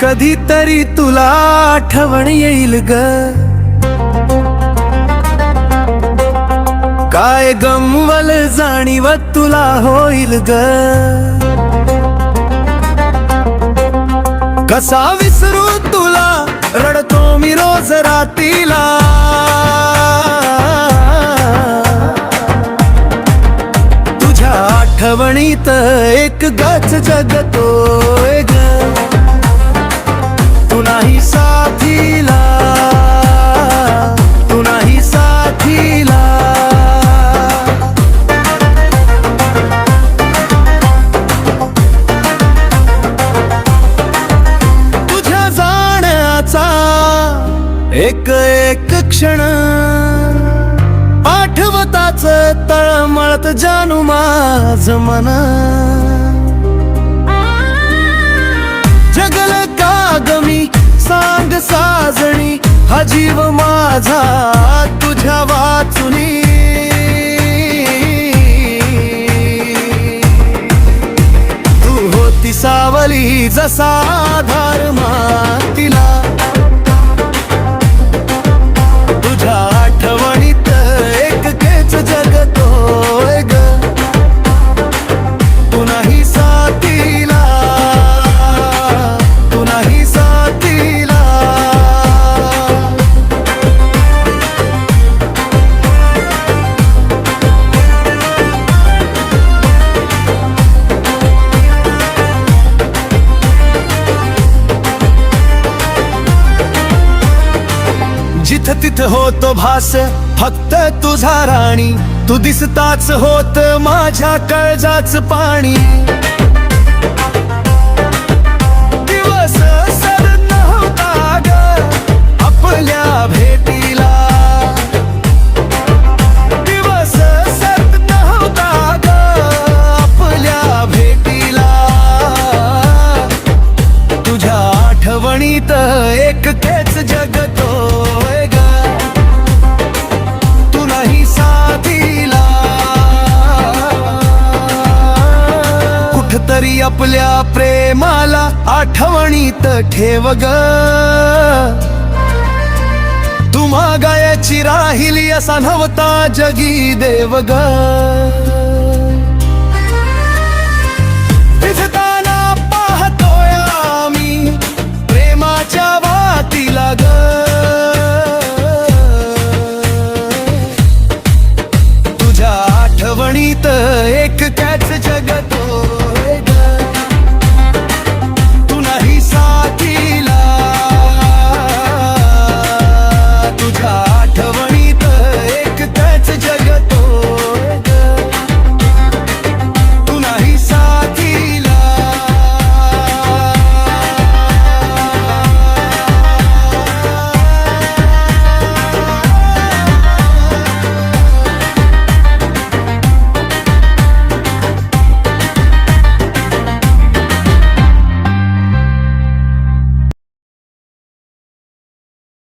कधीतरी तुला आठवण येईल ग, काय गमवल जाणीव तुला होईल ग. कसा विसरू तुला रडतो मी रोज रातीला, तुझ्या आठवणीत एक गच जगतोय ग. तू नाही साथीला, तू नाही साथीला. तुझ्या जाण्याचा एक एक क्षण आठवताच तळमळत जानू माझ मन. जगल का ग मी सांग साजणी, हा जीव माझा तुझ्या वाचुनी. तू होती सावली जसा आधार मातीला, तुझ्या आठवणीत एक केच जगतोय ग. तू नाही साथीला, तू नाही साथीला. जिथं तिथं होतो भास फक्त तुझा राणी, तू दिसताच होत माझ्या काळजाच पाणी. दिवस सर नव्हता ग आपल्या भेटीला, दिवस सर नव्हता ग आपल्या भेटीला. तुझ्या आठवणीत एक केच जगतोय ग. तू नाही साथीला, कुठतरी आपल्या प्रेमाला आठवणीत ठेव ग. तू मागायची राहिली असा नव्हता जगी देव ग.